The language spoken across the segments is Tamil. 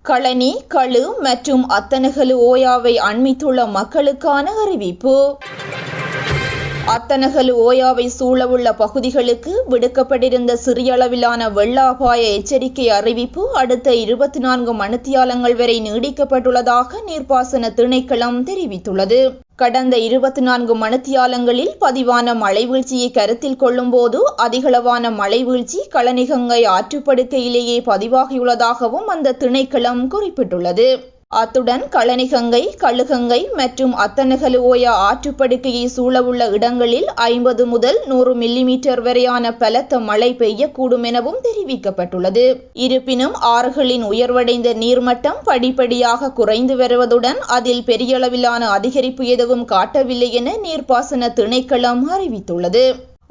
களனி, களு மற்றும் அத்தனகலு ஓயாவை அண்மித்துள்ள மக்களுக்கான அறிவிப்பு. அத்தனகலு ஓயாவை சூழவுள்ள பகுதிகளுக்கு விடுக்கப்பட்டிருந்த சிறிய அளவிலான வெள்ள அபாய எச்சரிக்கை அறிவிப்பு அடுத்த 24 மணித்தியாலங்கள் வரை நீடிக்கப்பட்டுள்ளதாக நீர்ப்பாசன திணைக்களம் தெரிவித்துள்ளது. கடந்த 24 மணித்தியாலங்களில் பதிவான மழைவீழ்ச்சியை கருத்தில் கொள்ளும்போது அதிகளவான மழைவீழ்ச்சி களனிகங்கை ஆற்றுப்படுக்கையிலேயே பதிவாகியுள்ளதாகவும் அந்த திணைக்களம் குறிப்பிட்டுள்ளது. அத்துடன் களனிகங்கை, கழுகங்கை மற்றும் அத்தனகலு ஓயா ஆற்றுப்படுக்கையை சூழவுள்ள இடங்களில் 50 முதல் 100 மில்லிமீட்டர் வரையான பலத்த மழை பெய்யக்கூடும் எனவும் தெரிவிக்கப்பட்டுள்ளது. இருப்பினும் ஆறுகளின் உயர்வடைந்த நீர்மட்டம் படிப்படியாக குறைந்து வருவதுடன் அதில் பெரியளவிலான அதிகரிப்பு எதுவும் காட்டவில்லை என நீர்ப்பாசன திணைக்களம் அறிவித்துள்ளது.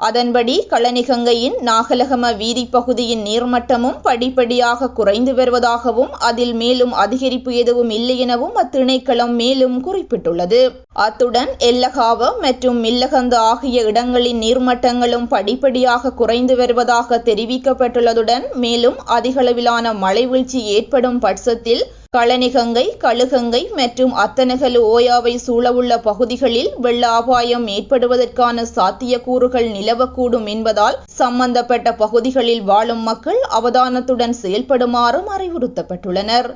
அதன்படி களனிகங்கையின் நாகலகம வீதி பகுதியின் நீர்மட்டமும் படிப்படியாக குறைந்து வருவதாகவும் அதில் மேலும் அதிகரிப்பு எதுவும் இல்லை எனவும் அத்திணைக்களம் மேலும் குறிப்பிட்டுள்ளது. அத்துடன் எல்லகாவ மற்றும் மில்லகந்த ஆகிய இடங்களின் நீர்மட்டங்களும் படிப்படியாக குறைந்து வருவதாக தெரிவிக்கப்பட்டுள்ளதுடன் மேலும் அதிகளவிலான மழைவீழ்ச்சி ஏற்படும் பட்சத்தில் களனிகங்கை, கழுகங்கை மற்றும் அத்தனகலு ஓயாவை சூழவுள்ள பகுதிகளில் வெள்ள அபாயம் ஏற்படுவதற்கான சாத்தியக்கூறுகள் நிலவக்கூடும் என்பதால் சம்பந்தப்பட்ட பகுதிகளில் வாழும் மக்கள் அவதானத்துடன் செயல்படுமாறும் அறிவுறுத்தப்பட்டுள்ளனர்.